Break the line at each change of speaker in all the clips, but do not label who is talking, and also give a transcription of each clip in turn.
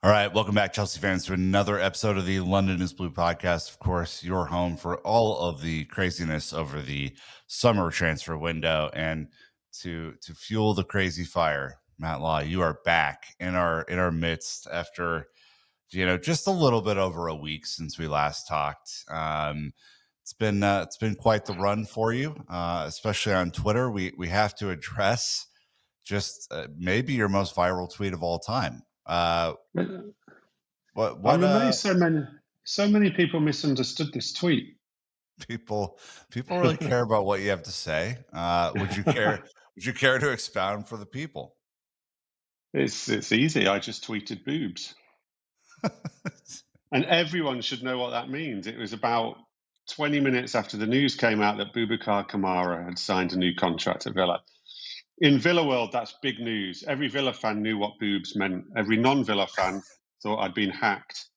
All right, welcome back, Chelsea fans, to another episode of the London is Blue podcast. Of course, your home for all of the craziness over the summer transfer window, and to fuel the crazy fire. Matt Law, you are back in our midst after just a little bit over a week since we last talked. It's been quite the run for you, especially on Twitter. We have to address just maybe your most viral tweet of all time. What
I'm amazed so many people misunderstood this tweet.
people really care about what you have to say. Would you care to expound for the people?
It's easy. I just tweeted boobs. And everyone should know what that means. It was about 20 minutes after the news came out that Boubacar Kamara had signed a new contract at Villa. In Villa world, that's big news. Every Villa fan knew what boobs meant. Every non-Villa fan thought I'd been hacked.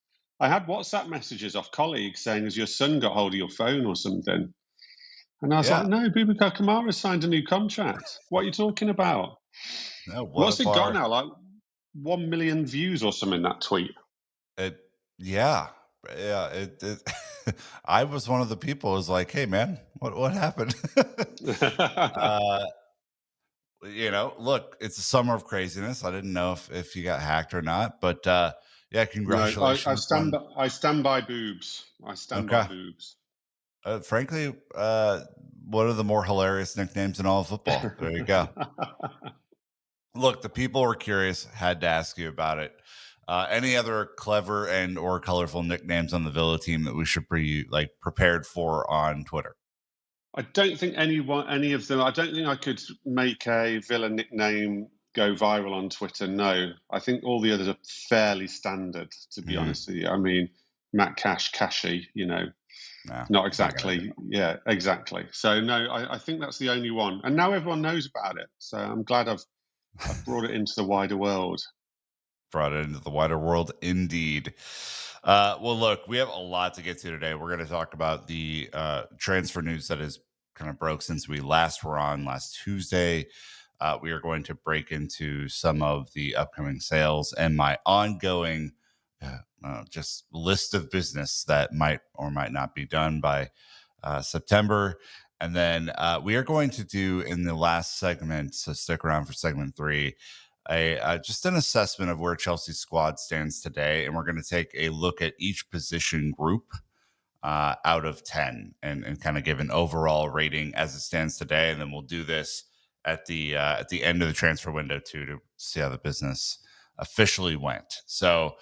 I had WhatsApp messages off colleagues saying, has your son got hold of your phone or something? And I was
Yeah.
like, no, Boubacar Kamara signed a new contract. What are you talking about?
No, what
What's
if
it got
our
now? Like 1 million views or something, that tweet.
it yeah. Yeah, it I was one of the people who was like, "Hey man, what happened?" uh Look, it's a summer of craziness. I didn't know if you got hacked or not, but yeah,
No,
congratulations on
I stand by boobs. I stand by
okay.
boobs.
Frankly, one of the more hilarious nicknames in all of football. There you go. Look, the people were curious, had to ask you about it. Any other clever and or colorful nicknames on the Villa team that we should be prepared for on Twitter?
I don't think any of them. I don't think I could make a Villa nickname go viral on Twitter. No, I think all the others are fairly standard. To be
Mm,
honest with you, I mean, Matt Cash, Cashy,
no,
not
it's not gonna do
exactly. Yeah, exactly. So no, I think that's the only one, and now everyone knows about it. So I'm glad I've brought it into the wider world.
brought it into the wider world indeed. Well, look, we have a lot to get to today. We're going to talk about the transfer news that has kind of broke since we last were on last Tuesday. We are going to break into some of the upcoming sales and my ongoing just list of business that might or might not be done by September. And then we are going to do in the last segment, so stick around for segment 3, just an assessment of where Chelsea's squad stands today. And we're going to take a look at each position group out of 10 and kind of give an overall rating as it stands today. And then we'll do this at the end of the transfer window too, to see how the business officially went. So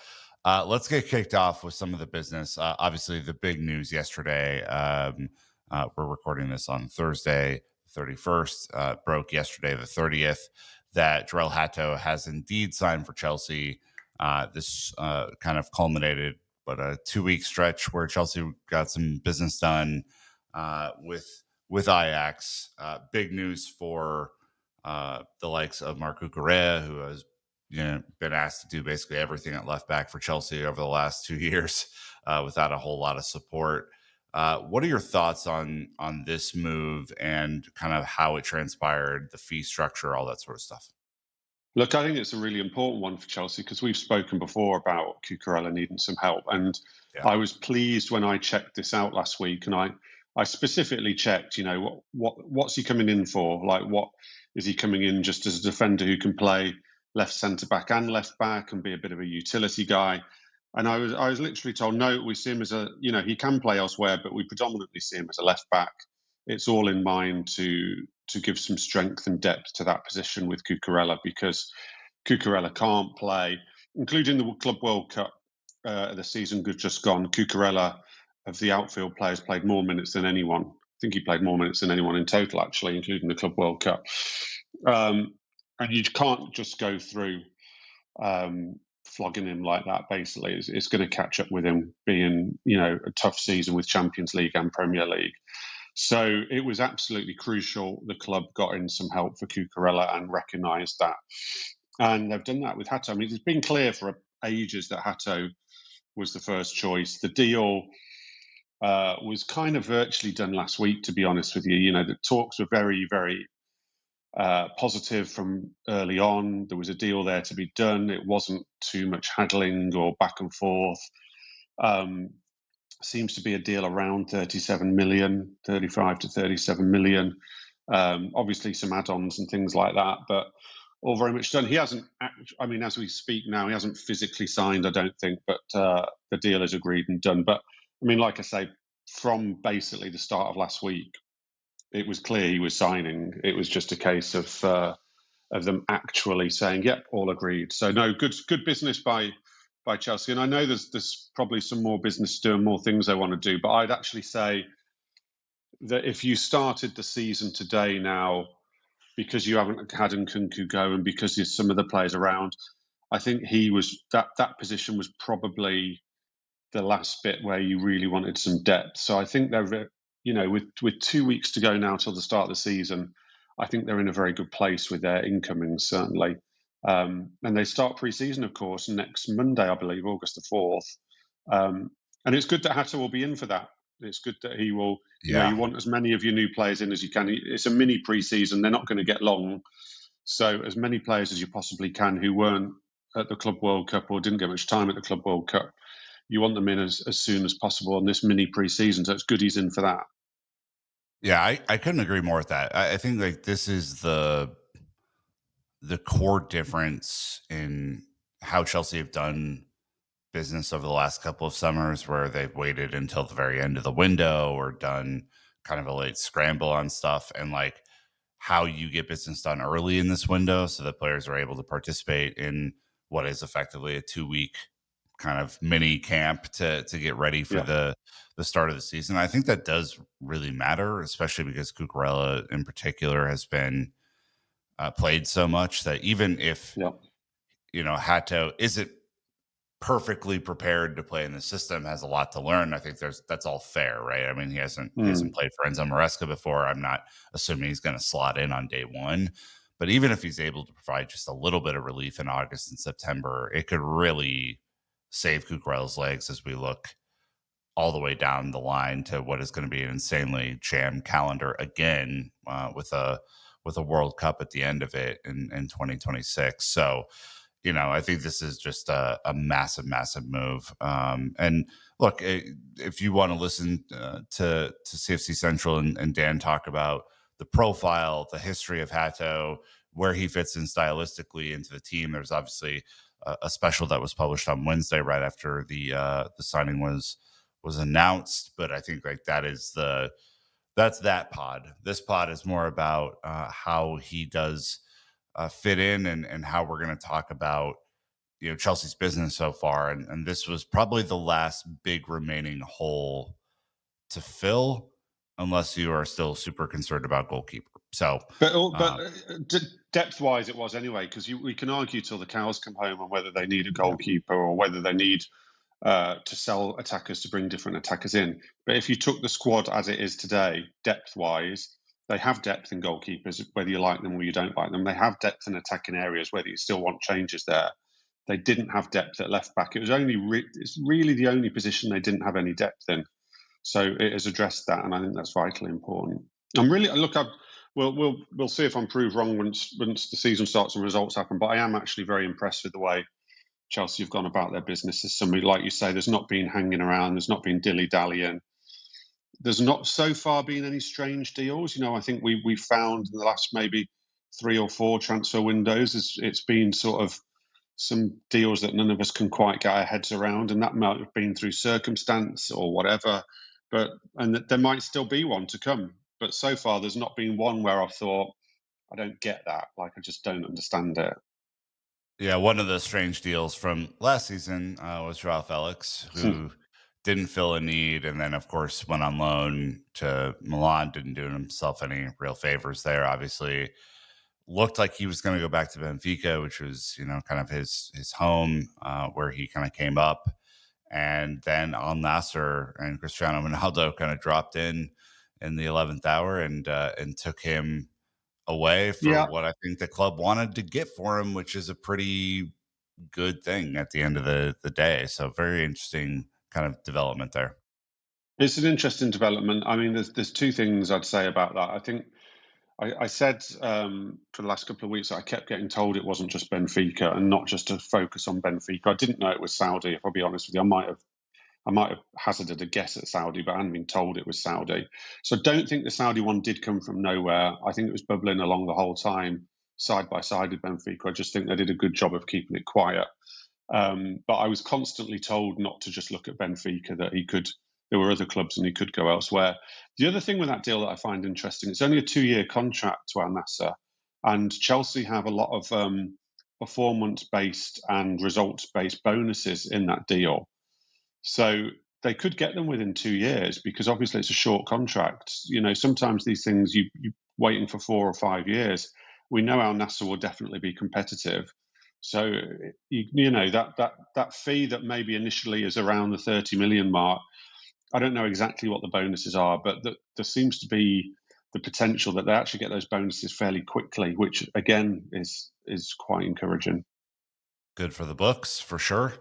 let's get kicked off with some of the business. Obviously, the big news yesterday. We're recording this on Thursday, 31st. Broke yesterday, the 30th, that Jerel Hatau has indeed signed for Chelsea. This kind of culminated, but a 2-week stretch where Chelsea got some business done with Ajax. Big news for the likes of Marc Cucurella, who has been asked to do basically everything at left back for Chelsea over the last 2 years without a whole lot of support. What are your thoughts on this move and kind of how it transpired, the fee structure, all that sort of stuff?
Look, I think it's a really important one for Chelsea because we've spoken before about Cucurella needing some help, and
Yeah.
I was pleased when I checked this out last week, and I specifically checked, what's he coming in for? Like, what is he coming in just as a defender who can play left centre back and left back and be a bit of a utility guy? And I was literally told, no, we see him as he can play elsewhere, but we predominantly see him as a left back. It's all in mind to give some strength and depth to that position with Cucurella, because Cucurella can't play, including the Club World Cup, the season just gone. Cucurella, of the outfield players, played more minutes than anyone. I think he played more minutes than anyone in total, actually, including the Club World Cup. And you can't just go through flogging him like that. Basically, it's going to catch up with him being, a tough season with Champions League and Premier League. So it was absolutely crucial the club got in some help for Cucurella and recognised that. And they've done that with Hatto. I mean, it's been clear for ages that Hatto was the first choice. The deal was kind of virtually done last week, to be honest with you. The talks were very, very positive from early on. There was a deal there to be done. It wasn't too much haggling or back and forth. Um, Seems to be a deal around 37 million, 35 to 37 million. Obviously, some add-ons and things like that, but all very much done. He hasn't, I mean, as we speak now, he hasn't physically signed, I don't think, but the deal is agreed and done. But I mean, like I say, from basically the start of last week, it was clear he was signing. It was just a case of them actually saying, "Yep, all agreed." So no, good business by Chelsea. And I know there's probably some more business to do and more things they want to do, but I'd actually say that if you started the season today now, because you haven't had Nkunku go and because there's some of the players around, I think he was that position was probably the last bit where you really wanted some depth. So I think they're, with 2 weeks to go now till the start of the season, I think they're in a very good place with their incomings, certainly. And they start pre-season, of course, next Monday, I believe, August the 4th. And it's good that Hatter will be in for that. It's good that he will,
Yeah.
you want as many of your new players in as you can. It's a mini pre-season. They're not going to get long. So as many players as you possibly can who weren't at the Club World Cup or didn't get much time at the Club World Cup, you want them in as soon as possible on this mini pre-season. So it's good he's in for that.
Yeah, I couldn't agree more with that. I think like this is the core difference in how Chelsea have done business over the last couple of summers, where they've waited until the very end of the window or done kind of a late scramble on stuff, and like how you get business done early in this window so that players are able to participate in what is effectively a 2 week kind of mini camp to get ready for
Yeah,
the start of the season. I think that does really matter, especially because Cucurella in particular has been played so much that even if
yeah,
Hato isn't perfectly prepared to play in the system, has a lot to learn. I think that's all fair, right? I mean, he hasn't
mm,
played for Enzo Maresca before. I'm not assuming he's going to slot in on day one, but even if he's able to provide just a little bit of relief in August and September, it could really save Cucurella's legs as we look all the way down the line to what is going to be an insanely jammed calendar again, with a World Cup at the end of it in 2026. So, I think this is just a massive, massive move. And look, if you want to listen to CFC Central and Dan talk about the profile, the history of Hato, where he fits in stylistically into the team, there's obviously a special that was published on Wednesday right after the signing was announced. But I think like that's that pod. This pod is more about how he does fit in, and how we're going to talk about Chelsea's business so far, and this was probably the last big remaining hole to fill, unless you are still super concerned about goalkeeper. So,
but
uh,
depth-wise, it was anyway because we can argue till the cows come home on whether they need a
yeah,
goalkeeper or whether they need to sell attackers to bring different attackers in. But if you took the squad as it is today, depth-wise, they have depth in goalkeepers, whether you like them or you don't like them. They have depth in attacking areas, whether you still want changes there. They didn't have depth at left back. It was it's really the only position they didn't have any depth in. So it has addressed that, and I think that's vitally important. I'm really look. We'll see if I'm proved wrong once the season starts and results happen. But I am actually very impressed with the way Chelsea have gone about their business. As somebody like you say, there's not been hanging around. There's not been dilly dallying. There's not so far been any strange deals. I think we found in the last maybe 3 or 4 transfer windows, it's been sort of some deals that none of us can quite get our heads around, and that might have been through circumstance or whatever. And there might still be one to come. But so far, there's not been one where I've thought, I don't get that. Like, I just don't understand it.
yeah. One of the strange deals from last season was Joao Felix, who didn't fill a need, and then of course went on loan to Milan. Didn't do himself any real favors there. Obviously, looked like he was going to go back to Benfica, which was kind of his home, where he kind of came up, and then Al Nasser and Cristiano Ronaldo kind of dropped in the 11th hour and took him away for
Yeah,
what I think the club wanted to get for him, which is a pretty good thing at the end of the day. So very interesting kind of development there.
it's an interesting development. I mean, there's 2 things I'd say about that. I think I said for the last couple of weeks that I kept getting told it wasn't just Benfica and not just to focus on Benfica. I didn't know it was Saudi, if I'll be honest with you. I might have hazarded a guess at Saudi, but I hadn't been told it was Saudi. So I don't think the Saudi one did come from nowhere. I think it was bubbling along the whole time, side by side with Benfica. I just think they did a good job of keeping it quiet. But I was constantly told not to just look at Benfica, that there were other clubs and he could go elsewhere. The other thing with that deal that I find interesting, it's only a 2-year contract to Al Nassr, and Chelsea have a lot of performance-based and results-based bonuses in that deal. So they could get them within 2 years because obviously it's a short contract. Sometimes these things you're waiting for 4 or 5 years. We know Al Nassr will definitely be competitive. So that fee that maybe initially is around the 30 million mark. I don't know exactly what the bonuses are, but there seems to be the potential that they actually get those bonuses fairly quickly, which again is quite encouraging.
Good for the books, for sure.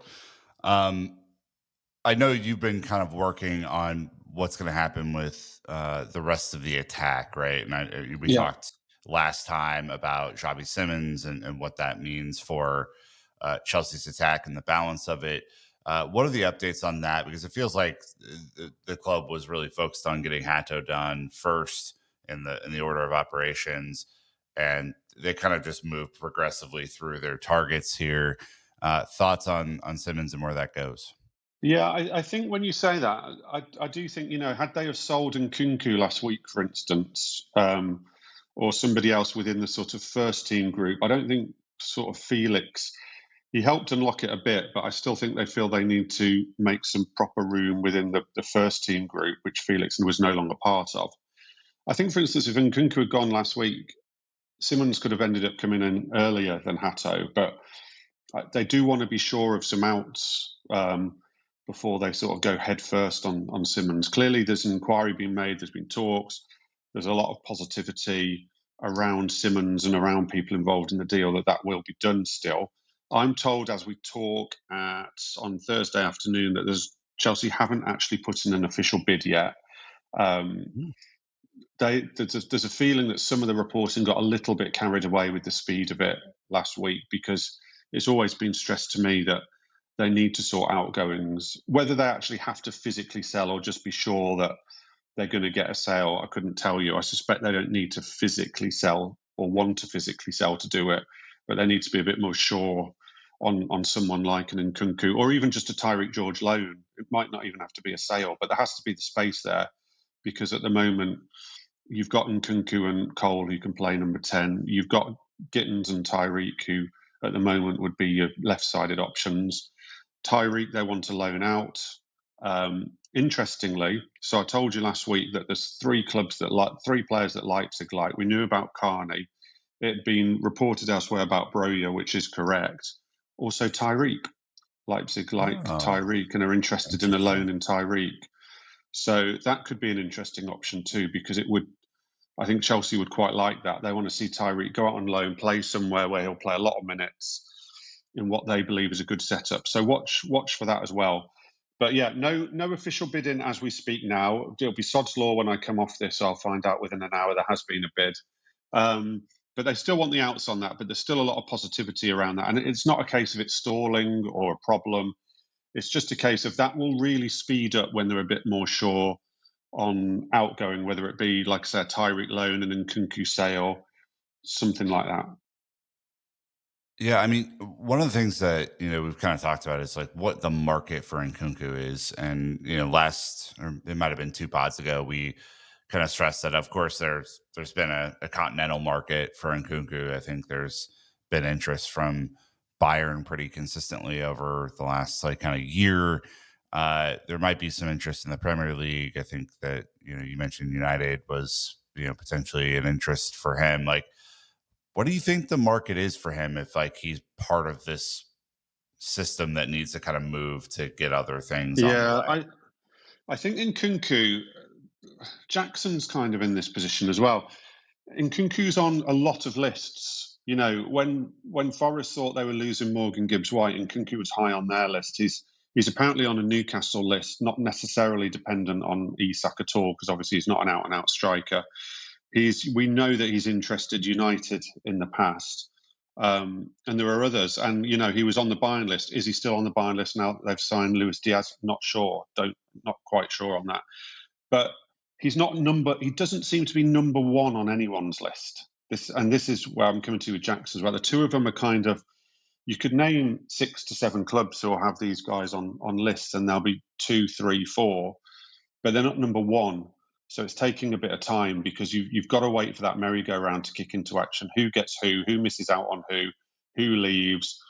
I know you've been kind of working on what's going to happen with the rest of the attack, right? And we
Yeah.
talked last time about Javi Simmons and what that means for Chelsea's attack and the balance of it. What are the updates on that? Because it feels like the club was really focused on getting Hatto done first in the order of operations, and they kind of just moved progressively through their targets here. Thoughts on Simmons and where that goes?
Yeah, I think when you say that, I do think, had they have sold Nkunku last week, for instance, or somebody else within the sort of first team group, I don't think sort of Felix, he helped unlock it a bit, but I still think they feel they need to make some proper room within the first team group, which Felix was no longer part of. I think, for instance, if Nkunku had gone last week, Simmons could have ended up coming in earlier than Hatto, but they do want to be sure of some outs before they sort of go head first on Simmons. Clearly, there's an inquiry being made. There's been talks. There's a lot of positivity around Simmons and around people involved in the deal that will be done still. I'm told as we talk on Thursday afternoon that Chelsea haven't actually put in an official bid yet. There's a feeling that some of the reporting got a little bit carried away with the speed of it last week, because it's always been stressed to me that they need to sort outgoings. Whether they actually have to physically sell or just be sure that they're going to get a sale, I couldn't tell you. I suspect they don't need to physically sell or want to physically sell to do it, but they need to be a bit more sure on someone like an Nkunku or even just a Tyreek George loan. It might not even have to be a sale, but there has to be the space there, because at the moment you've got Nkunku and Cole who can play number 10. You've got Gittins and Tyreek, who at the moment would be your left-sided options. Tyreek, they want to loan out. Interestingly, so I told you last week that there's three players that Leipzig like. We knew about Carney. It had been reported elsewhere about Broja, which is correct. Also Tyreek. Leipzig like Tyreek and are interested in a loan in Tyreek. So that could be an interesting option too, because I think Chelsea would quite like that. They want to see Tyreek go out on loan, play somewhere where he'll play a lot of minutes in what they believe is a good setup. So watch for that as well. But yeah, no official bidding as we speak now. It'll be sod's law when I come off this. I'll find out within an hour there has been a bid. But they still want the outs on that, but there's still a lot of positivity around that. And it's not a case of it stalling or a problem. It's just a case of that will really speed up when they're a bit more sure on outgoing, whether it be, like I said, Tyreek loan and then Nkunku sale, something like that.
Yeah, I mean, one of the things that we've kind of talked about is like what the market for Nkunku is, and last, or it might have been 2 pods ago, we kind of stressed that of course there's been a continental market for Nkunku. I think there's been interest from Bayern pretty consistently over the last like kind of year. There might be some interest in the Premier League. I think that you mentioned United was potentially an interest for him. Like, what do you think the market is for him if like he's part of this system that needs to kind of move to get other things on the
Yeah,
way?
I think in Nkunku, Jackson's kind of in this position as well. Nkunku's on a lot of lists. When Forest thought they were losing Morgan Gibbs White, Nkunku was high on their list. He's apparently on a Newcastle list, not necessarily dependent on Isak at all, because obviously he's not an out and out striker. We know that he's interested United in the past, and there are others. And he was on the buying list. Is he still on the buying list now that they've signed Luis Diaz? Not sure. Not quite sure on that. But he's not He doesn't seem to be number one on anyone's list. This is where I'm coming to with Jackson as well. The two of them are kind of. You could name 6 to 7 clubs who will have these guys on lists, and there'll be 2, 3, 4, but they're not number one. So it's taking a bit of time because you've got to wait for that merry-go-round to kick into action. Who gets who misses out on who leaves.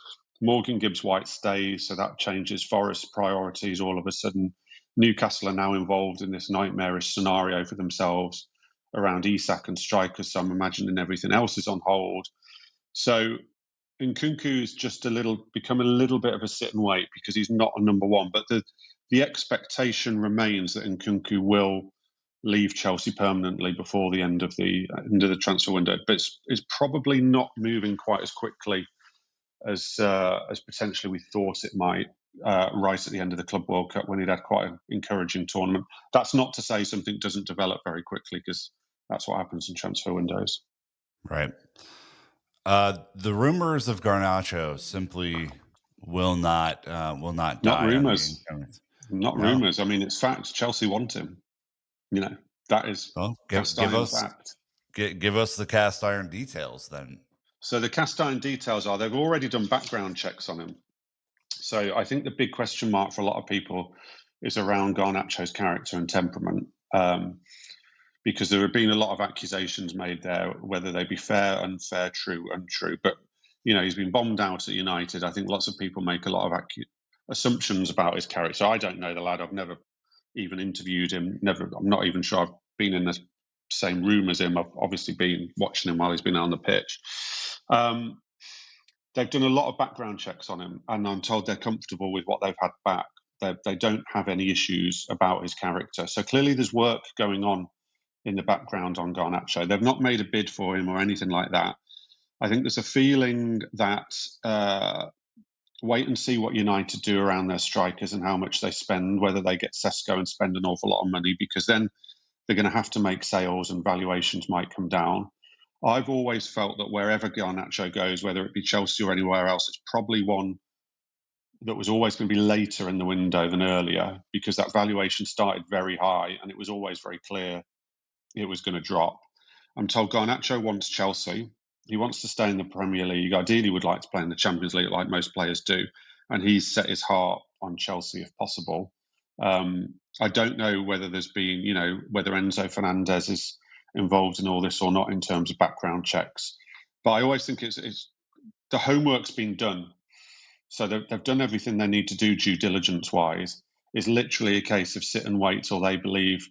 Morgan Gibbs-White stays, so that changes Forest's priorities all of a sudden. Newcastle are now involved in this nightmarish scenario for themselves around Isak and strikers, so I'm imagining everything else is on hold. So Nkunku's just become a little bit of a sit and wait because he's not a number one, but the expectation remains that Nkunku will leave Chelsea permanently before the end of the transfer window, but it's probably not moving quite as quickly as potentially we thought it might. Right at the end of the Club World Cup, when he'd had quite an encouraging tournament. That's not to say something doesn't develop very quickly, because that's what happens in transfer windows.
Right. The rumors of Garnacho simply will not die
Not
on the
rumours.
incoming.
Not
No.
rumours. I mean, it's fact. Chelsea want him. That is cast iron fact.
Give us the cast iron details then.
So the cast iron details are they've already done background checks on him. So I think the big question mark for a lot of people is around Garnacho's character and temperament, because there have been a lot of accusations made there, whether they be fair, unfair, true, untrue. But he's been bombed out at United. I think lots of people make a lot of assumptions about his character. So I don't know the lad. I've never even interviewed him. I'm not even sure I've been in the same room as him. I've obviously been watching him while he's been on the pitch. They've done a lot of background checks on him, and I'm told they're comfortable with what they've had back. They don't have any issues about his character. So clearly there's work going on in the background on Garnacho. They've not made a bid for him or anything like that. I think there's a feeling that wait and see what United do around their strikers and how much they spend, whether they get Sesko and spend an awful lot of money, because then they're going to have to make sales and valuations might come down. I've always felt that wherever Garnacho goes, whether it be Chelsea or anywhere else, it's probably one that was always going to be later in the window than earlier, because that valuation started very high and it was always very clear it was going to drop. I'm told Garnacho wants Chelsea. He wants to stay in the Premier League. Ideally, would like to play in the Champions League like most players do. And he's set his heart on Chelsea if possible. I don't know whether there's been, whether Enzo Fernandez is involved in all this or not in terms of background checks. But I always think it's the homework's been done. So they've done everything they need to do due diligence wise. It's literally a case of sit and wait till they believe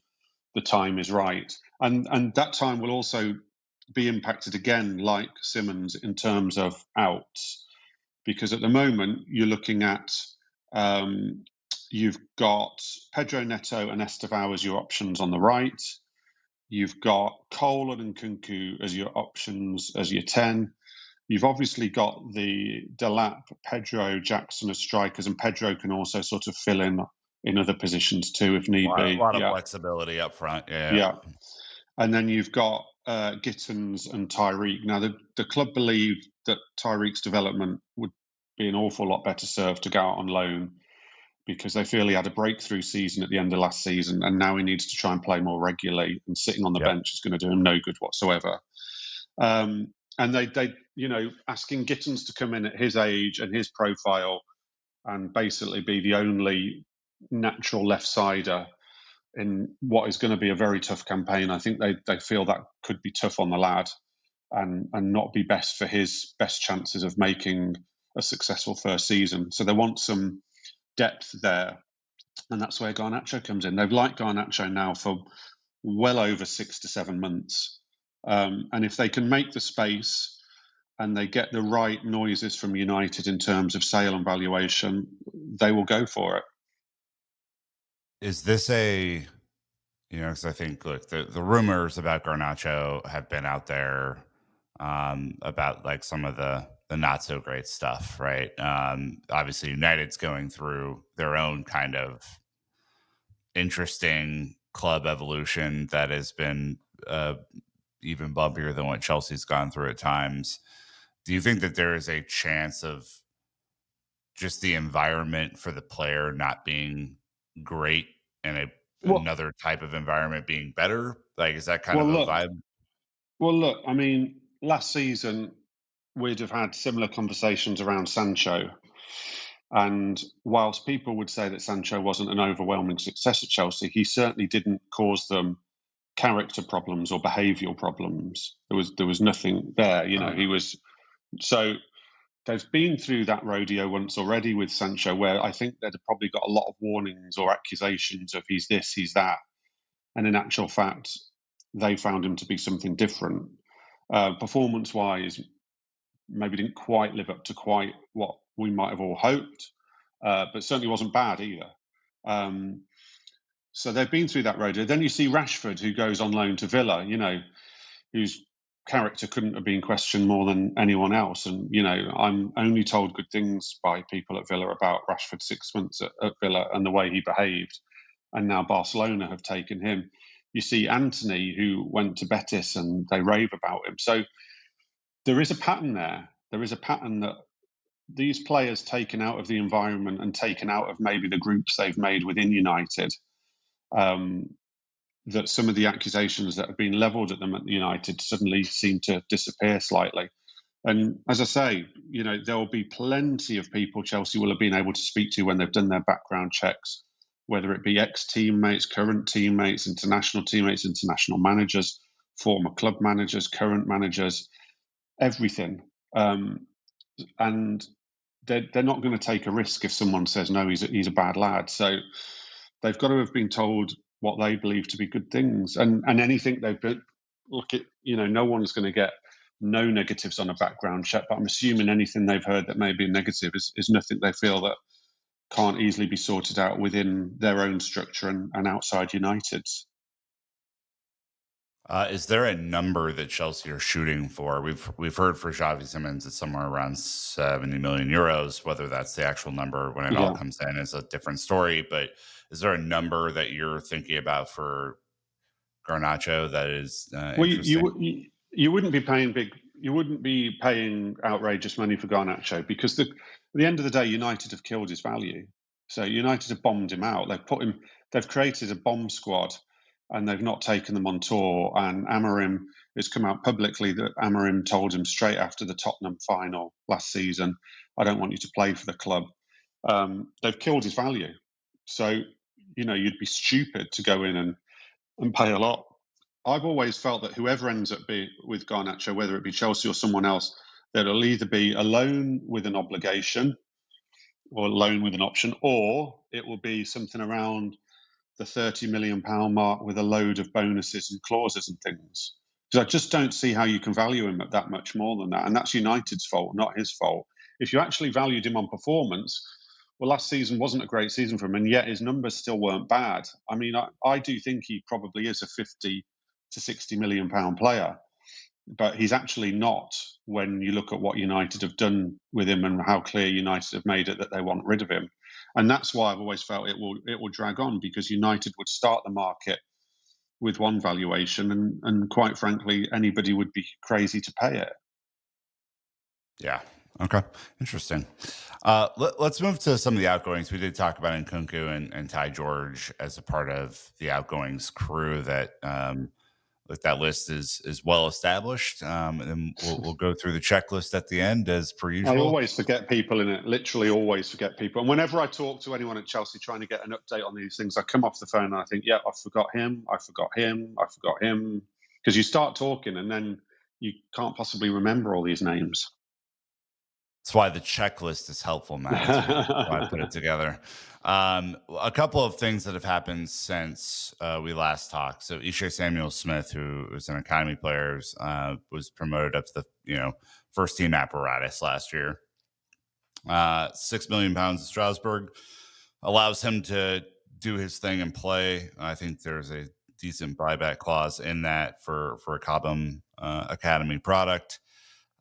the time is right. And that time will also be impacted again, like Simmons, in terms of outs. Because at the moment, you're looking at, you've got Pedro Neto and Estevao as your options on the right. You've got Cole and Nkunku as your options, as your 10. You've obviously got the Delap, Pedro, Jackson as strikers, and Pedro can also sort of fill in other positions too, if need be.
A lot of flexibility up front.
Yeah. And then you've got Gittins and Tyreek. Now, the club believe that Tyreek's development would be an awful lot better served to go out on loan, because they feel he had a breakthrough season at the end of last season, and now he needs to try and play more regularly, and sitting on the bench is going to do him no good whatsoever. And they asking Gittins to come in at his age and his profile and basically be the only natural left-sider in what is going to be a very tough campaign. I think they feel that could be tough on the lad and not be best for his best chances of making a successful first season. So they want some depth there, and that's where Garnacho comes in. They've liked Garnacho now for well over 6 to 7 months. And if they can make the space and they get the right noises from United in terms of sale and valuation, they will go for it.
Is this because I think, look, the rumors about Garnacho have been out there, about like some of the not so great stuff, right? Obviously, United's going through their own kind of interesting club evolution that has been even bumpier than what Chelsea's gone through at times. Do you think that there is a chance of just the environment for the player not being great and
Well,
another type of environment being better? Like, is that kind
well,
of a
look,
vibe?
I mean, last season we'd have had similar conversations around Sancho, and whilst people would say that Sancho wasn't an overwhelming success at Chelsea, he certainly didn't cause them character problems or behavioural problems. There was nothing there. He was so. They've been through that rodeo once already with Sancho, where I think they'd have probably got a lot of warnings or accusations of he's this, he's that, and in actual fact, they found him to be something different. Performance-wise, maybe didn't quite live up to quite what we might have all hoped, but certainly wasn't bad either. So they've been through that rodeo. Then you see Rashford, who goes on loan to Villa, whose character couldn't have been questioned more than anyone else. And, I'm only told good things by people at Villa about Rashford 6 months at Villa and the way he behaved. And now Barcelona have taken him. You see Anthony, who went to Betis, and they rave about him. So there is a pattern there. There is a pattern that these players taken out of the environment and taken out of maybe the groups they've made within United, um, that some of the accusations that have been levelled at them at United suddenly seem to disappear slightly. And as I say, there will be plenty of people Chelsea will have been able to speak to when they've done their background checks, whether it be ex-teammates, current teammates, international managers, former club managers, current managers, everything. And they're not going to take a risk if someone says no, he's a bad lad. So they've got to have been told what they believe to be good things, and anything they've been. Look at no one's going to get no negatives on a background check, but I'm assuming anything they've heard that may be negative is nothing they feel that can't easily be sorted out within their own structure and outside United's.
Is there a number that Chelsea are shooting for? We've heard for Javi Simmons it's somewhere around 70 million euros. Whether that's the actual number when it all
Yeah.
comes in is a different story. But is there a number that you're thinking about for Garnacho that is
Well,
interesting?
you wouldn't be paying big. You wouldn't be paying outrageous money for Garnacho because at the end of the day, United have killed his value. So United have bombed him out. They've put him. They've created a bomb squad, and they've not taken them on tour. And Amorim has come out publicly that Amorim told him straight after the Tottenham final last season, "I don't want you to play for the club." They've killed his value. So you'd be stupid to go in and pay a lot. I've always felt that whoever ends up with Garnacho, whether it be Chelsea or someone else, that it'll either be a loan with an obligation or a loan with an option, or it will be something around the £30 million mark with a load of bonuses and clauses and things. Because I just don't see how you can value him at that much more than that. And that's United's fault, not his fault. If you actually valued him on performance, well, last season wasn't a great season for him, and yet his numbers still weren't bad. I mean, I do think he probably is a 50 to £60 million player, but he's actually not when you look at what United have done with him and how clear United have made it that they want rid of him. And that's why I've always felt it will drag on, because United would start the market with one valuation, and quite frankly, anybody would be crazy to pay it.
Yeah. Okay. Interesting. Let's move to some of the outgoings. We did talk about Nkunku and Ty George as a part of the outgoings crew that list is well established. And then we'll go through the checklist at the end as per
I
usual.
always forget people in it, literally always forget people. And whenever I talk to anyone at Chelsea trying to get an update on these things, I come off the phone and I think, yeah, I forgot him, I forgot him, I forgot him. Because you start talking and then you can't possibly remember all these names.
That's why the checklist is helpful, Matt. That's why I put it together. A couple of things that have happened since we last talked. So Ishe Samuel Smith, who was an academy player, was promoted up to the first team apparatus last year. £6 million in Strasbourg allows him to do his thing and play. I think there's a decent buyback clause in that for a Cobham Academy product.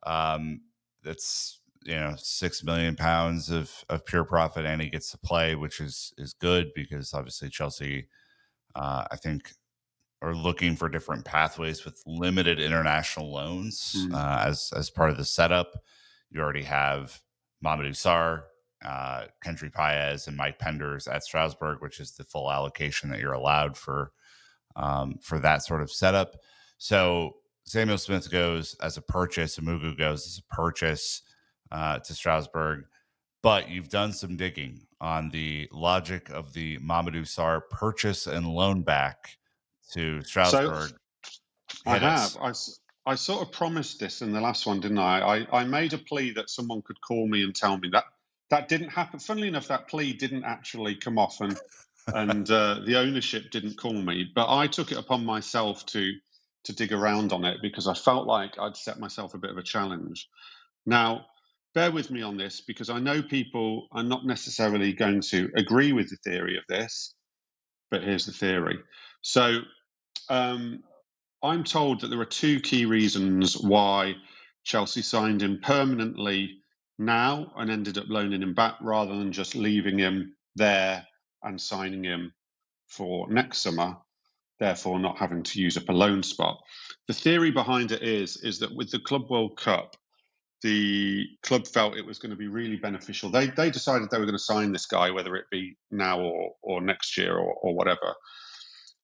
That's £6 million of pure profit, and he gets to play, which is good because obviously Chelsea, I think, are looking for different pathways with limited international loans as part of the setup. You already have Mamadou Sarr, Kendry Paez, and Mike Penders at Strasbourg, which is the full allocation that you're allowed for that sort of setup. So Samuel Smith goes as a purchase, Amugu goes as a purchase to Strasbourg. But you've done some digging on the logic of the Mamadou Sarr purchase and loan back to
So
Strasbourg.
I
Hit
have.
us.
I sort of promised this in the last one, didn't I? I made a plea that someone could call me and tell me that that didn't happen. Funnily enough, that plea didn't actually come off, and the ownership didn't call me. But I took it upon myself to dig around on it because I felt like I'd set myself a bit of a challenge. Now, bear with me on this because I know people are not necessarily going to agree with the theory of this, but here's the theory. So I'm told that there are two key reasons why Chelsea signed him permanently now and ended up loaning him back rather than just leaving him there and signing him for next summer, therefore not having to use up a loan spot. The theory behind it is that with the Club World Cup, the club felt it was going to be really beneficial. They decided they were going to sign this guy, whether it be now or next year or whatever.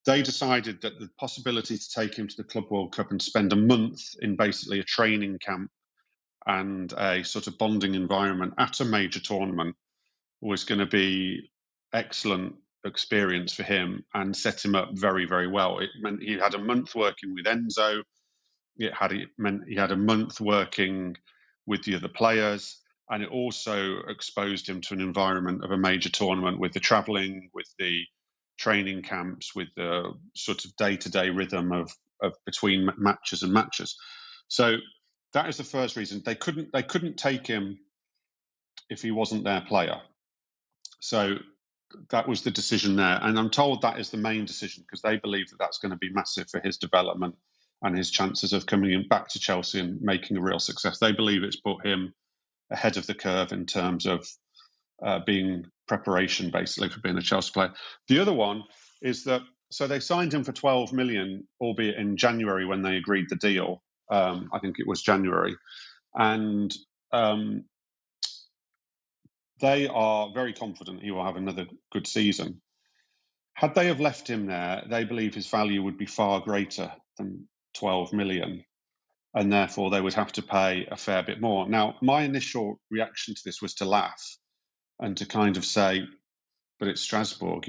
They decided that the possibility to take him to the Club World Cup and spend a month in basically a training camp and a sort of bonding environment at a major tournament was going to be excellent experience for him and set him up very, very well. It meant he had a month working with Enzo. It meant he had a month working with the other players, and it also exposed him to an environment of a major tournament with the travelling, with the training camps, with the sort of day-to-day rhythm of between matches and matches. So that is the first reason they couldn't take him if he wasn't their player. So that was the decision there, and I'm told that is the main decision because they believe that that's going to be massive for his development and his chances of coming back to Chelsea and making a real success. They believe it's put him ahead of the curve in terms of being preparation, basically, for being a Chelsea player. The other one is that so they signed him for 12 million, albeit in January when they agreed the deal. I think it was January, and they are very confident he will have another good season. Had they have left him there, they believe his value would be far greater than 12 million, and therefore they would have to pay a fair bit more. Now, my initial reaction to this was to laugh and to kind of say, but it's Strasbourg,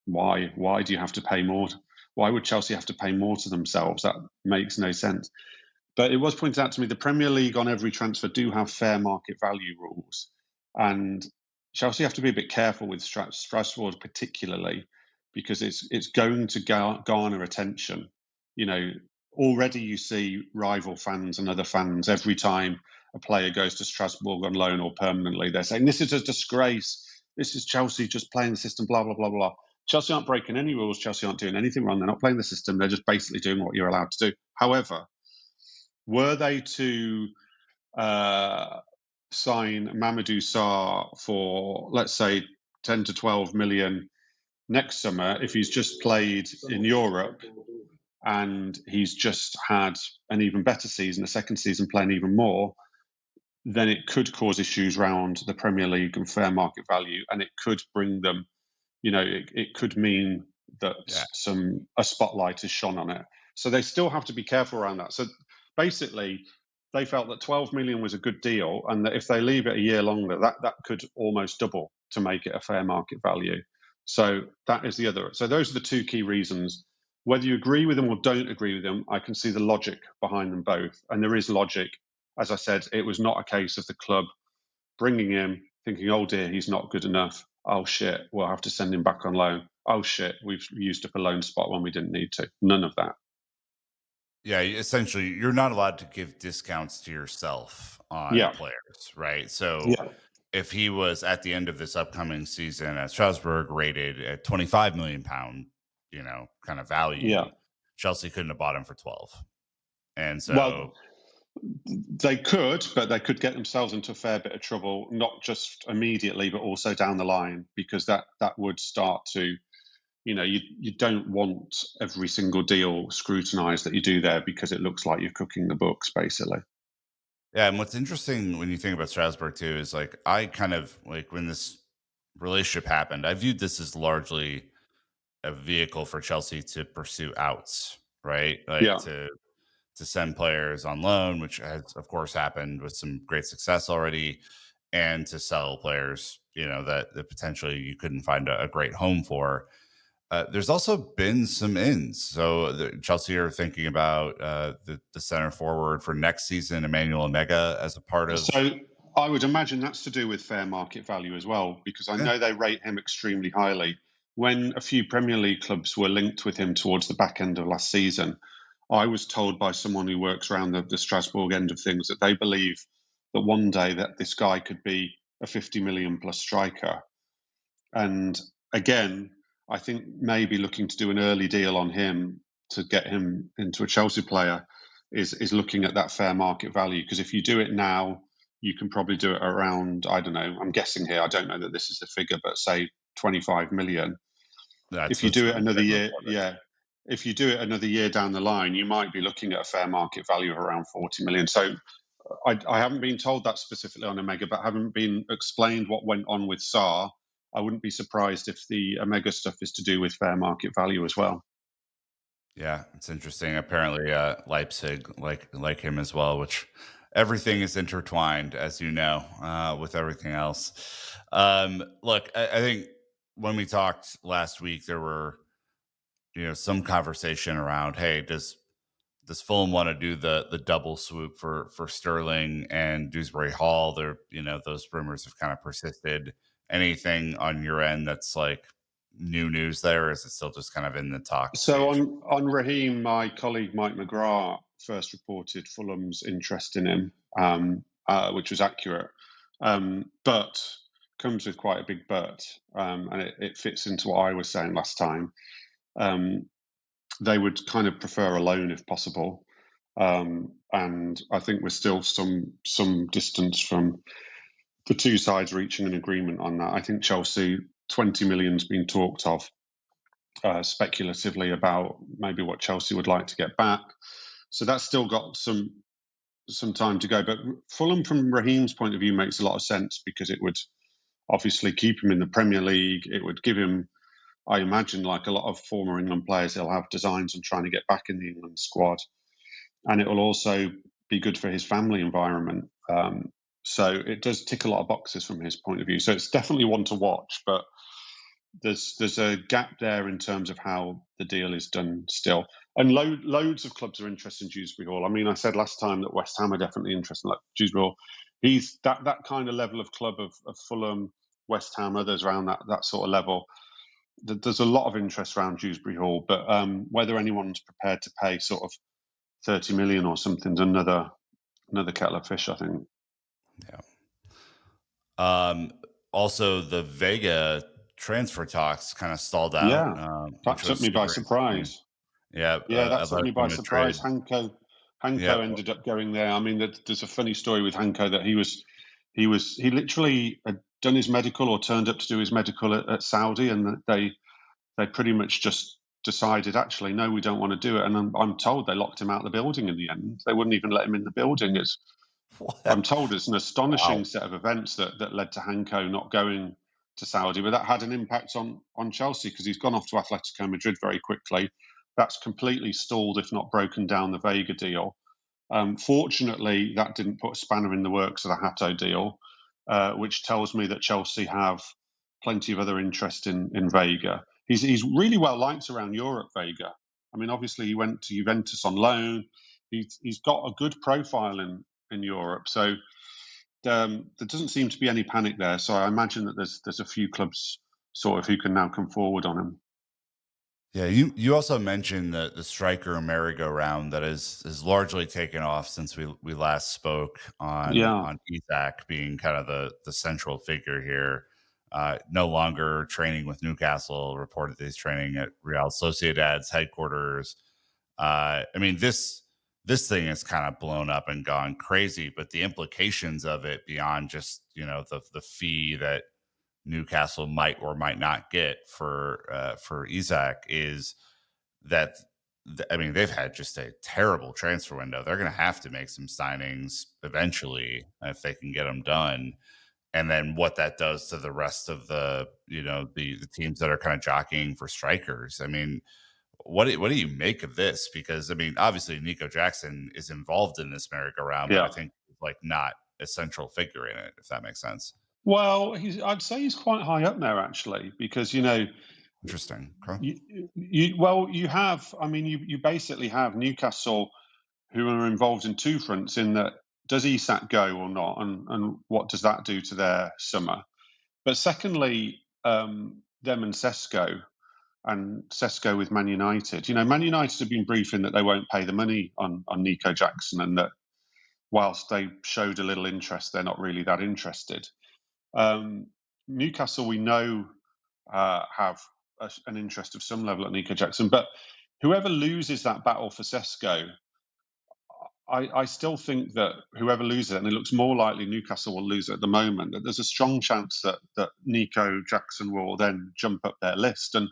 why do you have to pay more? Why would Chelsea have to pay more to themselves? That makes no sense. But it was pointed out to me the Premier League on every transfer do have fair market value rules. And Chelsea have to be a bit careful with Strasbourg particularly because it's going to garner attention. Already you see rival fans and other fans every time a player goes to Strasbourg on loan or permanently, they're saying, this is a disgrace. This is Chelsea just playing the system, blah, blah, blah, blah. Chelsea aren't breaking any rules. Chelsea aren't doing anything wrong. They're not playing the system. They're just basically doing what you're allowed to do. However, were they to sign Mamadou Sarr for, let's say, 10 to 12 million next summer, if he's just played in Europe and he's just had an even better season, a second season playing even more, then it could cause issues around the Premier League and fair market value, and it could bring them, it could mean that a spotlight is shone on it. So they still have to be careful around that. So basically, they felt that 12 million was a good deal, and that if they leave it a year longer, that could almost double to make it a fair market value. So that is the other. So those are the two key reasons. Whether you agree with them or don't agree with them, I can see the logic behind them both, and there is logic. As I said, it was not a case of the club bringing him, thinking, oh dear, he's not good enough. Oh shit, we'll have to send him back on loan. Oh shit, we've used up a loan spot when we didn't need to. None of that.
Yeah, essentially, you're not allowed to give discounts to yourself on
Yeah.
players, right? So
Yeah.
if he was at the end of this upcoming season at Strasbourg rated at 25 million pound, kind of value,
Yeah.
Chelsea couldn't have bought him for 12. And
Well,
so,
they could, but they could get themselves into a fair bit of trouble, not just immediately, but also down the line, because that would start to you don't want every single deal scrutinized that you do there because it looks like you're cooking the books, basically.
Yeah, and what's interesting when you think about Strasbourg too is like I kind of like when this relationship happened, I viewed this as largely a vehicle for Chelsea to pursue outs, right? Like
Yeah.
to send players on loan, which has of course happened with some great success already, and to sell players, that potentially you couldn't find a great home for. There's also been some ins. So Chelsea are thinking about the center forward for next season, Emmanuel Omega, as a part of.
So I would imagine that's to do with fair market value as well, because I
Yeah,
know they rate him extremely highly. When a few Premier League clubs were linked with him towards the back end of last season, I was told by someone who works around the Strasbourg end of things that they believe that one day that this guy could be a 50 million plus striker. And again, I think maybe looking to do an early deal on him to get him into a Chelsea player is looking at that fair market value. Because if you do it now, you can probably do it around, I don't know, I'm guessing here, I don't know that this is the figure, but say 25 million.
that's
If you do it
what
another
been
year,
reported.
yeah. If you do it another year down the line, you might be looking at a fair market value of around 40 million. So I haven't been told that specifically on Omega, but haven't been explained what went on with SAR. I wouldn't be surprised if the Omega stuff is to do with fair market value as well.
Yeah, it's interesting. Apparently, Leipzig like him as well, which everything is intertwined, as you know, with everything else. Look, I think when we talked last week, there were some conversation around, hey, does Fulham want to do the double swoop for Sterling and Dewsbury Hall? There, those rumors have kind of persisted. Anything on your end that's like new news there? Or is it still just kind of in the talk
So
stage?
on Raheem, my colleague Mike McGrath first reported Fulham's interest in him, which was accurate, but comes with quite a big but, and it fits into what I was saying last time. Um, they would kind of prefer a loan if possible. And I think we're still some distance from the two sides reaching an agreement on that. I think Chelsea 20 million's been talked of speculatively about maybe what Chelsea would like to get back. So that's still got some time to go. But Fulham, from Raheem's point of view, makes a lot of sense because it would obviously keep him in the Premier League. It would give him, I imagine, like a lot of former England players, he'll have designs on trying to get back in the England squad, and it will also be good for his family environment. So it does tick a lot of boxes from his point of view. So it's definitely one to watch, but there's a gap there in terms of how the deal is done still. And loads of clubs are interested in Dewsbury Hall. I mean, I said last time that West Ham are definitely interested. Like Dewsbury Hall, he's that kind of level of club of Fulham, West Ham, others around that sort of level. There's a lot of interest around Dewsbury Hall, but whether anyone's prepared to pay sort of 30 million or something's another kettle of fish, I think.
Yeah. Um, Also, the Vega transfer talks kind of stalled out,
Yeah, that
which
took
was
me by
super interesting.
surprise.
Yeah,
Yeah, that took
about
me by
him to trade.
surprise. Hanko
Yeah,
ended up going there. I mean, there's a funny story with Hanko that he literally had done his medical or turned up to do his medical at Saudi, and they pretty much just decided, actually, no, we don't want to do it. And I'm told they locked him out of the building in the end. They wouldn't even let him in the building. I'm
what?
told it's an
Wow.
astonishing set of events that led to Hanko not going to Saudi, but that had an impact on Chelsea because he's gone off to Atletico Madrid very quickly. That's completely stalled, if not broken down, the Vega deal. Fortunately, that didn't put a spanner in the works of the Hatto deal, which tells me that Chelsea have plenty of other interest in Vega. He's really well liked around Europe, Vega. I mean, obviously, he went to Juventus on loan. He's got a good profile in Europe. So there doesn't seem to be any panic there. So I imagine that there's a few clubs sort of who can now come forward on him.
Yeah, you also mentioned the striker merry-go-round that is largely taken off since we last spoke
Yeah.
on Isak being kind of the central figure here. No longer training with Newcastle. Reported that he's training at Real Sociedad's headquarters. I mean this thing is kind of blown up and gone crazy, but the implications of it beyond just the fee Newcastle might or might not get for Isak is that I mean, they've had just a terrible transfer window. They're going to have to make some signings eventually if they can get them done. And then what that does to the rest of the teams that are kind of jockeying for strikers. I mean, what do you make of this? Because I mean, obviously Nico Jackson is involved in this merry-go-round, but I
Yeah.
think like not a central figure in it, if that makes sense.
Well, I'd say he's quite high up there actually, because
Interesting. Okay.
you have. I mean, you basically have Newcastle who are involved in two fronts. In that, does Isak go or not, and what does that do to their summer? But secondly, them and Sesko. And Sesko with Man United. Man United have been briefing that they won't pay the money on Nico Jackson, and that whilst they showed a little interest, they're not really that interested. Newcastle, we know, have an interest of some level at Nico Jackson, but whoever loses that battle for Sesko, I still think that whoever loses it, and it looks more likely Newcastle will lose it at the moment, that there's a strong chance that Nico Jackson will then jump up their list. And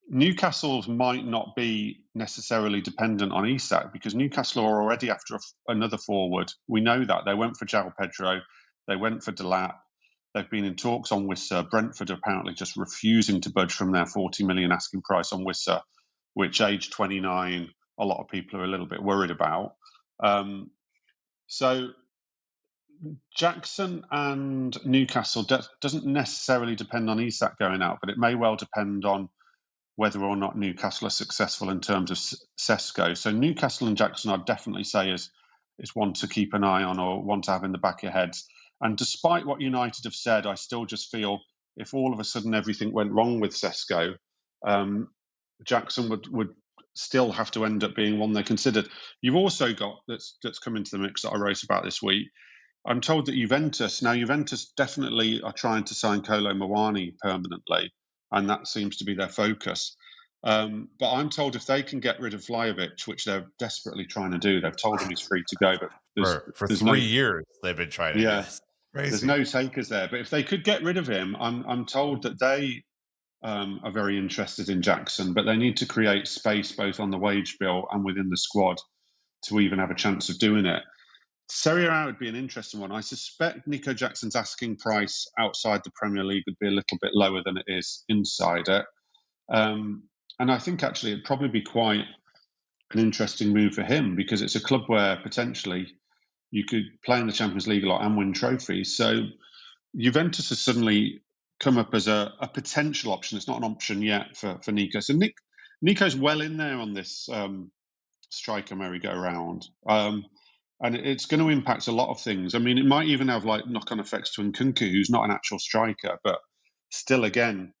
Newcastle's might not be necessarily dependent on Isak, because Newcastle are already after another forward. We know that. They went for João Pedro. They went for Delap. They've been in talks on Wissa. Brentford apparently just refusing to budge from their 40 million asking price on Wissa, which age 29, a lot of people are a little bit worried about. So Jackson and Newcastle doesn't necessarily depend on Isak going out, but it may well depend on whether or not Newcastle are successful in terms of Sesko. So Newcastle and Jackson, I'd definitely say is one to keep an eye on, or one to have in the back of your heads. And despite what United have said, I still just feel if all of a sudden everything went wrong with Sesko, Jackson would still have to end up being one they considered. You've also got that's come into the mix that I wrote about this week. I'm told that Juventus definitely are trying to sign Kolo Muani permanently, and that seems to be their focus. But I'm told if they can get rid of Vlahovic, which they're desperately trying to do, they've told him he's free to go, but
For
there's
3 years they've been trying to do this. Crazy.
There's no takers there. But if they could get rid of him, I'm told that they are very interested in Jackson, but they need to create space both on the wage bill and within the squad to even have a chance of doing it. Serie A would be an interesting one. I suspect Nico Jackson's asking price outside the Premier League would be a little bit lower than it is inside it. And I think actually it'd probably be quite an interesting move for him, because it's a club where potentially you could play in the Champions League a lot and win trophies. So Juventus has suddenly come up as a potential option. It's not an option yet for Nico. So Nico's well in there on this striker merry-go-round. And it's going to impact a lot of things. I mean, it might even have like knock-on effects to Nkunku, who's not an actual striker, but still, again,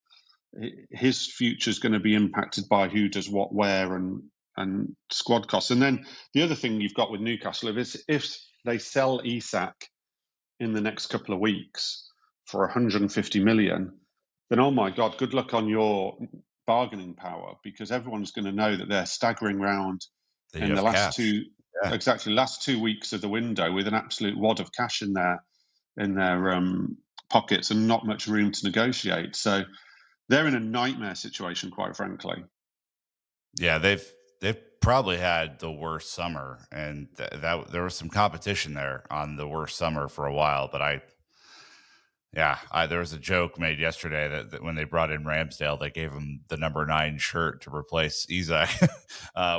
his future is going to be impacted by who does what where and squad costs. And then the other thing you've got with Newcastle is if they sell Isak in the next couple of weeks for 150 million, then oh my God, good luck on your bargaining power, because everyone's going to know that they're staggering round in the last last 2 weeks of the window with an absolute wad of cash in their pockets and not much room to negotiate. So they're in a nightmare situation, quite frankly.
Yeah, they've probably had the worst summer, and that there was some competition there on the worst summer for a while. But there was a joke made yesterday that when they brought in Ramsdale, they gave him the number 9 shirt to replace Isak,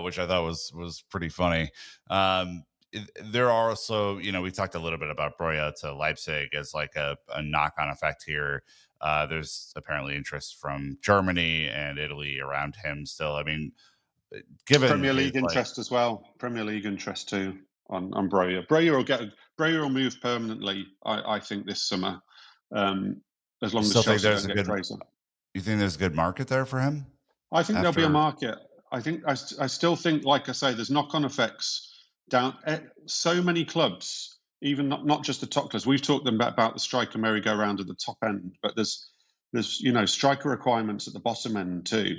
which I thought was pretty funny. There are also, we talked a little bit about Broja to Leipzig as like a knock-on effect here. There's apparently interest from Germany and Italy around him still. I mean, given
Premier League interest as well. Premier League interest too on Broja. Broja will move permanently, I think, this summer. As long as Chelsea don't get crazy.
You think there's a good market there for him?
I think there'll be a market. I still think, like I say, there's knock-on effects down. So many clubs, even not just the top clubs. We've talked about the striker merry-go-round at the top end, but there's striker requirements at the bottom end too.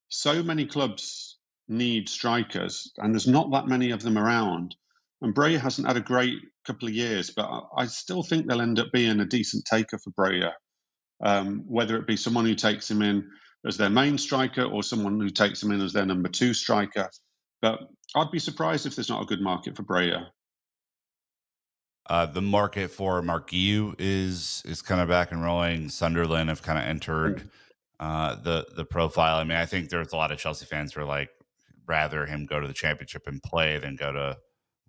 So many clubs need strikers, and there's not that many of them around. And Breyer hasn't had a great couple of years, but I still think they'll end up being a decent taker for Breyer. Whether it be someone who takes him in as their main striker or someone who takes him in as their number 2 striker. But I'd be surprised if there's not a good market for Breyer.
The market for Marquillo is kind of back and rolling. Sunderland have kind of entered the profile. I mean, I think there's a lot of Chelsea fans who are like rather him go to the championship and play than go to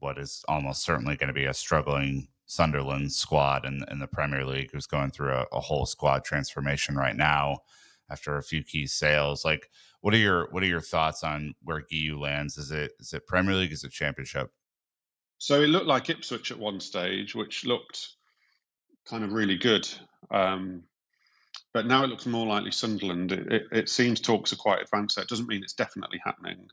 what is almost certainly going to be a struggling Sunderland squad in the Premier League, who's going through a whole squad transformation right now after a few key sales. Like, what are your thoughts on where Guiu lands? Is it Premier League? Is it Championship?
So it looked like Ipswich at one stage, which looked kind of really good. But now it looks more likely Sunderland. It seems talks are quite advanced. That doesn't mean it's definitely happening.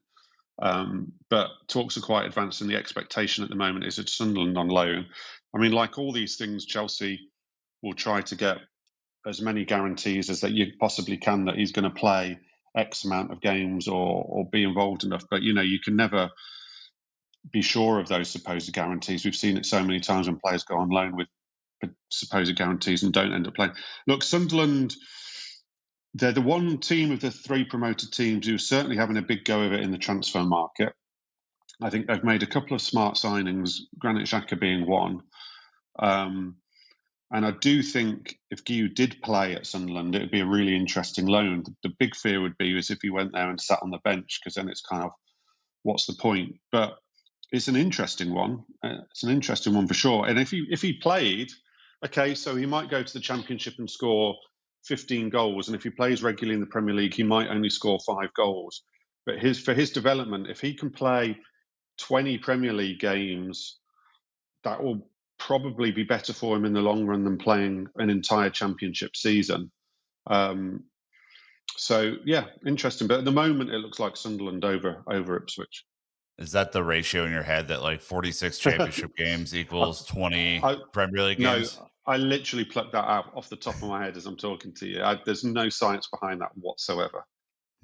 But talks are quite advanced, and the expectation at the moment is it's Sunderland on loan. I mean, like all these things, Chelsea will try to get as many guarantees as that you possibly can that he's going to play X amount of games or be involved enough. But you can never be sure of those supposed guarantees. We've seen it so many times when players go on loan with supposed guarantees and don't end up playing. Look, Sunderland, they're the one team of the 3 promoted teams who's certainly having a big go of it in the transfer market. I think they've made a couple of smart signings, Granit Xhaka being one. And I do think if Guiu did play at Sunderland, it would be a really interesting loan. The big fear would be is if he went there and sat on the bench, because then it's kind of, what's the point? But it's an interesting one. It's an interesting one for sure. And if he played, okay, so he might go to the Championship and score 15 goals. And if he plays regularly in the Premier League, he might only score 5 goals. But for his development, if he can play 20 Premier League games, that will probably be better for him in the long run than playing an entire Championship season. So yeah, interesting. But at the moment, it looks like Sunderland over Ipswich.
Is that the ratio in your head that like 46 championship games equals 20
I,
Premier League
no,
games?
I literally plucked that out off the top of my head as I'm talking to you. There's no science behind that whatsoever.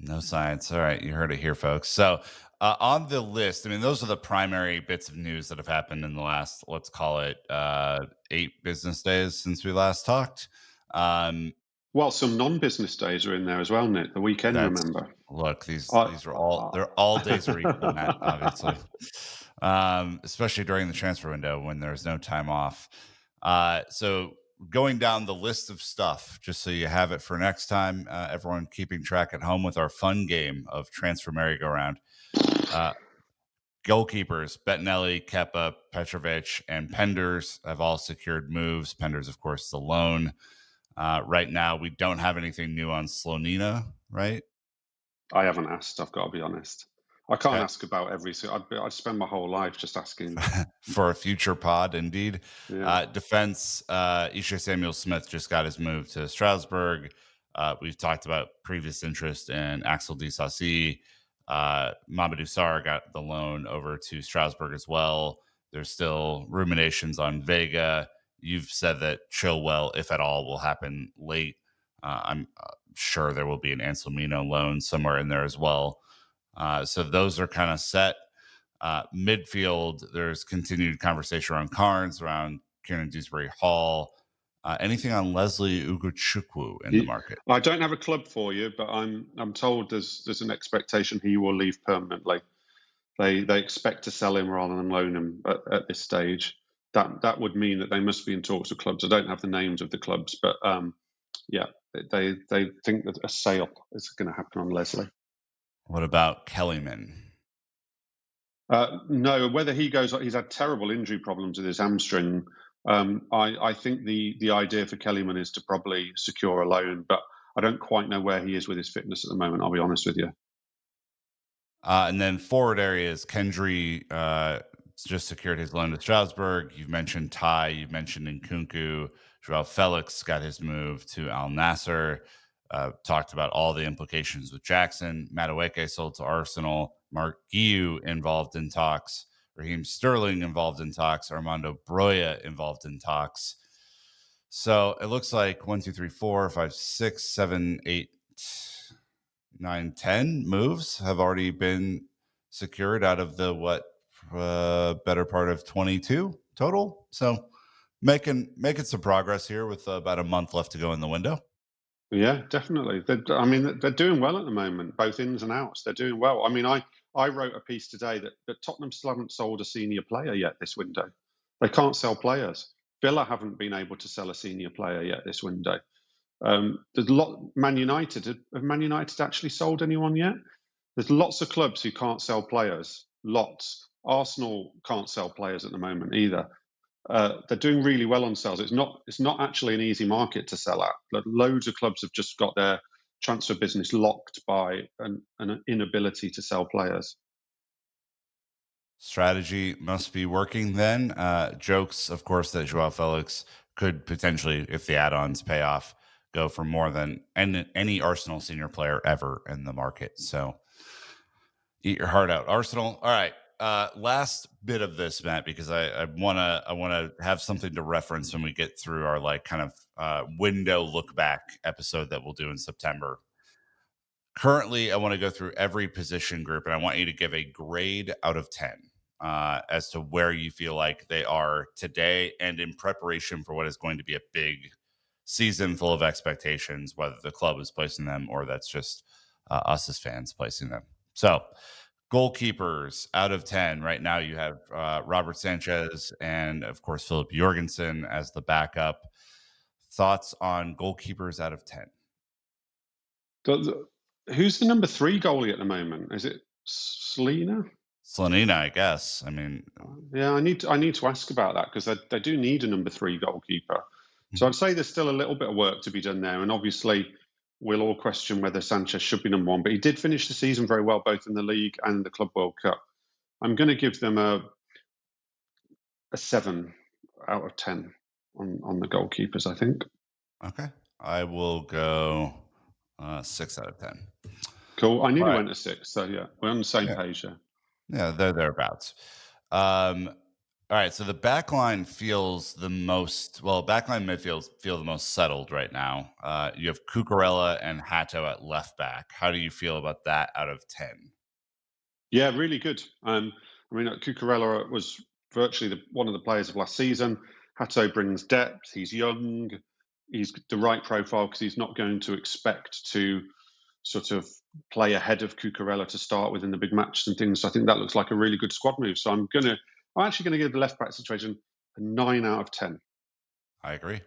No science. All right, you heard it here, folks. So on the list, I mean, those are the primary bits of news that have happened in the last, let's call it, 8 business days since we last talked. Um,
Well, some non-business days are in there as well, Nick. The weekend,
that's
remember?
look, these are all
I,
they're all days are equal, Matt. Obviously, especially during the transfer window when there's no time off. So going down the list of stuff, just so you have it for next time, everyone keeping track at home with our fun game of transfer merry-go-round. Uh, Goalkeepers, Bettinelli, Kepa, Petrovic, and Penders have all secured moves. Penders, of course, the loan. Right now, we don't have anything new on Slonina, right?
I haven't asked. I've got to be honest. I can't
Okay.
ask about every. I'd spend my whole life just asking.
For a future pod, indeed.
Yeah,
Defense, Isha Samuel Smith just got his move to Strasbourg. We've talked about previous interest in Axel Disasi. Mamadou Sarr got the loan over to Strasbourg as well. There's still ruminations on Vega. You've said that Chilwell, if at all, will happen late. I'm sure there will be an Anselmino loan somewhere in there as well. So those are kind of set. Midfield, there's continued conversation around Carnes, around Kieran Dewsbury Hall. Anything on Leslie Ugochukwu in the market?
I don't have a club for you, but I'm told there's an expectation he will leave permanently. They expect to sell him rather than loan him at this stage. That would mean that they must be in talks with clubs. I don't have the names of the clubs, but yeah, they think that a sale is going to happen on Leslie.
What about Kellyman?
No, whether he goes, he's had terrible injury problems with his hamstring. I think the idea for Kellyman is to probably secure a loan, but I don't quite know where he is with his fitness at the moment. I'll be honest with you.
And then forward areas, Kendry just secured his loan to Strasbourg. You've mentioned Ty. You've mentioned Nkunku. Joao Felix got his move to Al Nasser. Talked about all the implications with Jackson. Madueke sold to Arsenal. Mark Guiu involved in talks. Raheem Sterling involved in talks. Armando Broya involved in talks. So it looks like 1, 2, 3, 4, 5, 6, 7, 8, 9, 10 moves have already been secured out of the better part of 22 total. So making some progress here with about a month left to go in the window.
Yeah, definitely. I mean, they're doing well at the moment, both ins and outs. They're doing well. I mean, I wrote a piece today that Tottenham still haven't sold a senior player yet this window. They can't sell players. Villa haven't been able to sell a senior player yet this window. There's a lot. Man United, have Man United actually sold anyone yet? There's lots of clubs who can't sell players. Lots. Arsenal can't sell players at the moment either. They're doing really well on sales. It's not actually an easy market to sell at. Loads of clubs have just got their transfer business locked by an inability to sell players.
Strategy must be working then. Jokes, of course, that Joao Felix could potentially, if the add-ons pay off, go for more than any Arsenal senior player ever in the market. So eat your heart out, Arsenal. All right. Last bit of this, Matt, because I wanna have something to reference when we get through our like kind of window look back episode that we'll do in September. Currently, I want to go through every position group and I want you to give a grade out of 10 as to where you feel like they are today and in preparation for what is going to be a big season full of expectations, whether the club is placing them or that's just us as fans placing them. So, goalkeepers out of 10. Right now, you have Robert Sanchez and, of course, Philip Jorgensen as the backup. Thoughts on goalkeepers out of 10?
Who's the number 3 goalie at the moment? Is it Selena?
Slanina, I guess. I mean,
Yeah, I need to ask about that because they do need a number 3 goalkeeper. So I'd say there's still a little bit of work to be done there, and obviously we'll all question whether Sanchez should be number 1, but he did finish the season very well both in the league and the Club World Cup. I'm going to give them a 7 out of 10 on the goalkeepers, I think.
okay. I will go 6 out of 10.
Cool. I
All
nearly
right.
went to 6, so yeah, we're on the same
Yeah.
page there.
Yeah, they're thereabouts. Um, all right. So the backline feels the most, well, backline midfield feel the most settled right now. You have Cucurella and Hato at left back. How do you feel about that out of 10?
Yeah, really good. I mean, Cucurella was virtually one of the players of last season. Hato brings depth. He's young. He's the right profile because he's not going to expect to sort of play ahead of Cucurella to start with in the big matches and things. So I think that looks like a really good squad move. So I'm actually gonna give the left back situation a 9 out of 10.
I agree.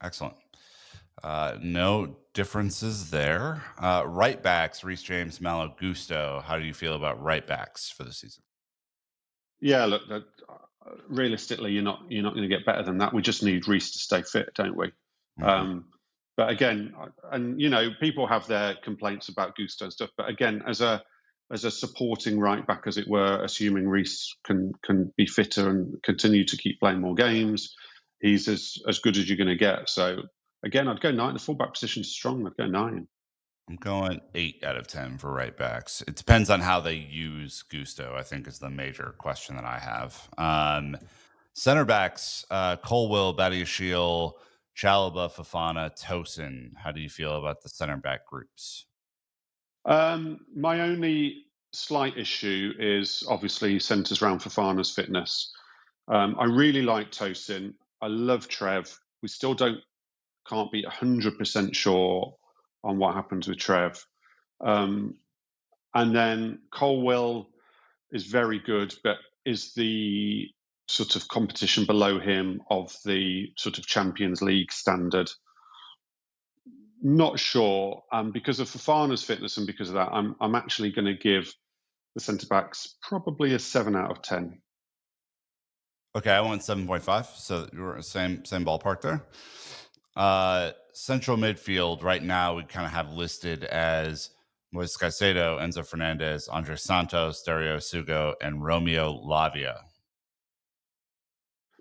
Excellent. No differences there. Right backs, Reece James, Malo Gusto. How do you feel about right backs for the season?
Yeah, look, realistically, you're not going to get better than that. We just need Reece to stay fit, don't we?
Mhm.
Um, but again, and people have their complaints about Gusto and stuff. But again, as a supporting right back, as it were, assuming Reece can be fitter and continue to keep playing more games, he's as good as you're going to get. So again, I'd go 9. The fullback position's strong. I'd go 9.
I'm going 8 out of 10 for right backs. It depends on how they use Gusto, I think is the major question that I have. Center backs, Colwill, Badiashile, Chalaba, Fafana, Tosin. How do you feel about the center back groups?
My only slight issue is obviously centres around Fofana's fitness. I really like Tosin. I love Trev. We still can't be 100% sure on what happens with Trev. Um, and then Colwill is very good, but is the sort of competition below him of the sort of Champions League standard. Not sure. Because of Fofana's fitness and because of that, I'm actually going to give the centre backs probably a 7 out of 10.
Okay, I went 7.5. So you're same ballpark there. Central midfield right now we kind of have listed as Moises Caicedo, Enzo Fernandez, Andre Santos, Dario Sugo, and Romeo Lavia.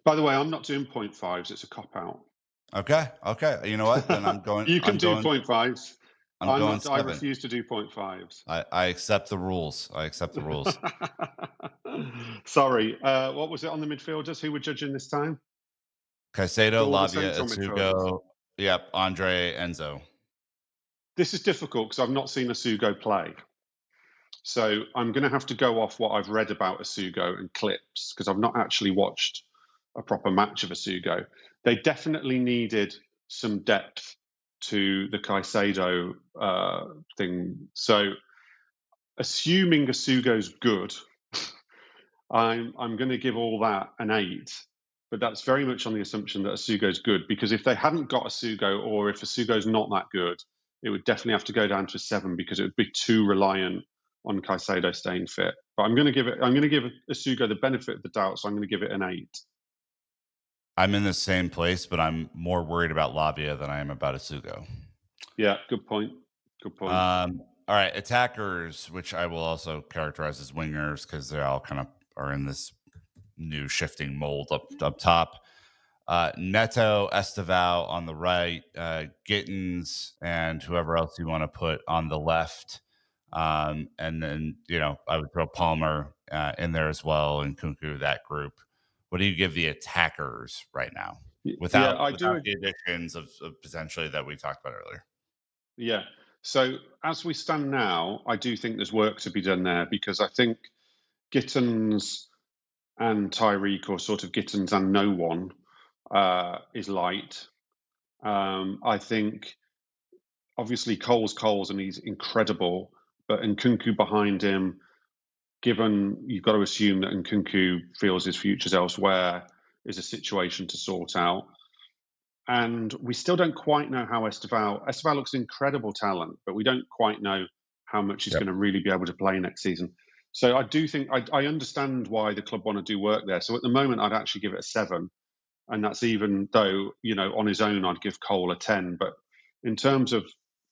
By the way, I'm not doing point fives. It's a cop out.
Okay, okay. You know what? Then I'm going.
You can
I'm
do
going.
point fives.
I'm
I'm
going
not. I
7.
refuse to do point fives.
I accept the rules. I accept the rules.
Sorry. What was it on the midfielders? Who were judging this time?
Caicedo,
All the
Lavia,
central midfielders.
Asugo. Yep, Andre, Enzo.
This is difficult because I've not seen Asugo play. So I'm going to have to go off what I've read about Asugo and clips because I've not actually watched a proper match of Asugo. They definitely needed some depth to the Caicedo thing. So assuming Asugo's good, I'm going to give all that an 8. But that's very much on the assumption that Asugo's good, because if they hadn't got Asugo, or if Asugo's not that good, it would definitely have to go down to a 7 because it would be too reliant on Caicedo staying fit. But I'm going to give Asugo the benefit of the doubt, so I'm going to give it an 8.
I'm in the same place, but I'm more worried about Lavia than I am about Asugo.
Yeah, good point. Good point.
All right, attackers, which I will also characterize as wingers because they all kind of are in this new shifting mold up top. Neto, Esteval on the right, Gittins, and whoever else you want to put on the left. And then, I would throw Palmer in there as well, and Kunku, that group. What do you give the attackers right now
Yeah,
without
I do.
the additions of potentially that we talked about earlier?
Yeah. So as we stand now, I do think there's work to be done there, because I think Gittins and Tyreek, or sort of Gittins and no one, is light. I think obviously Cole's and he's incredible, but Nkunku behind him, given you've got to assume that Nkunku feels his future's elsewhere, is a situation to sort out. And we still don't quite know how Esteval looks incredible talent, but we don't quite know how much he's
Yep.
going to really be able to play next season. So I do think I understand why the club want to do work there. So at the moment, I'd actually give it a 7, and that's even though, on his own I'd give Cole a 10. But in terms of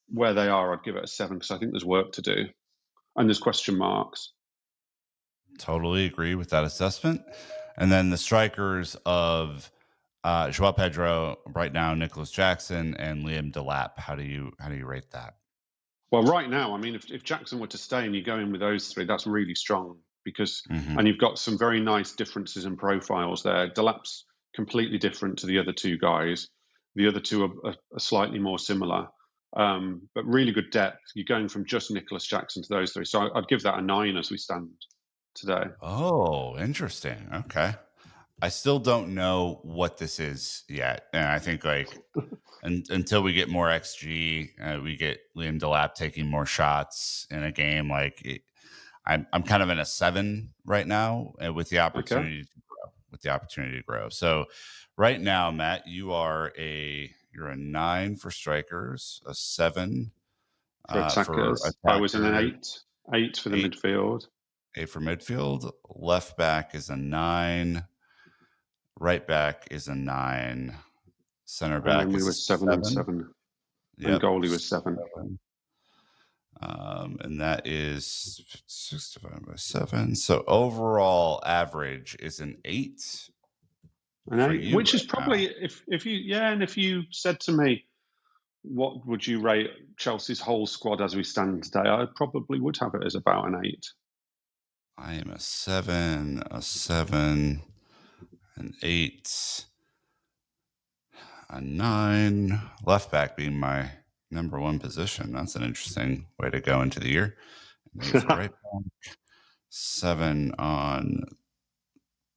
where they are, I'd give it a 7 because I think there's work to do and there's question marks.
Totally agree with that assessment. And then the strikers of Joao Pedro right now, Nicholas Jackson and Liam Delap. How do you rate that?
Well, right now, I mean, if Jackson were to stay and you go in with those three, that's really strong, because,
Mm-hmm.
and you've got some very nice differences in profiles there. Delap's completely different to the other two guys. The other two are slightly more similar, but really good depth. You're going from just Nicholas Jackson to those three. So I'd give that a 9 as we stand today.
Oh, interesting. Okay. I still don't know what this is yet. And I think until we get more XG, we get Liam Delap taking more shots in a game. I'm kind of in a 7 right now, with the
Okay.
opportunity to grow. So right now, Matt, you're a 9 for strikers, a 7
For
for
attackers, I was in an
attackers,
8 for the
8
midfield.
8 for midfield. Left back is a 9. Right back is a 9. Center
And then
back
we
is
were
a
7 and
7.
7. And
Yep.
goalie was 7.
7. And that is 6 divided by 7. So overall average is an 8
An
for
8,
you
which is
right now.
probably, if you said to me, what would you rate Chelsea's whole squad as we stand today, I probably would have it as about an 8.
I am a 7, an 8, a 9. Left back being my number 1 position. That's an interesting way to go into the year. An 8 for right back. 7 on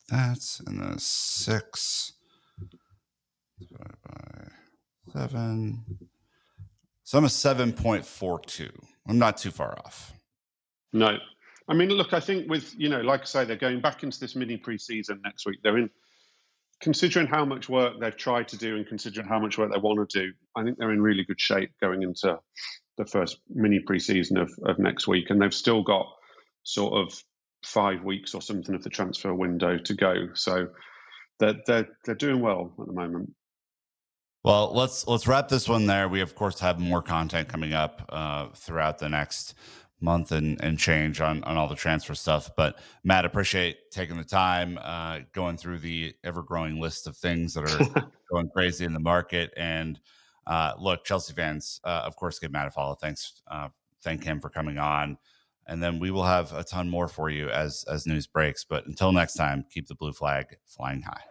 that, and then a 6 divided by 7. So I'm a 7.42. I'm not too far off.
No. I mean, look, I think with, like I say, they're going back into this mini pre-season next week. They're in, considering how much work they've tried to do and considering how much work they want to do, I think they're in really good shape going into the first mini pre-season of next week. And they've still got sort of 5 weeks or something of the transfer window to go. So they're doing well at the moment.
Well, let's wrap this one there. We of course have more content coming up throughout the next month and change on all the transfer stuff. But Matt, appreciate taking the time, going through the ever growing list of things that are going crazy in the market. And look, Chelsea fans, of course, give Matt a follow. Thanks, thank him for coming on. And then we will have a ton more for you as news breaks. But until next time, keep the blue flag flying high.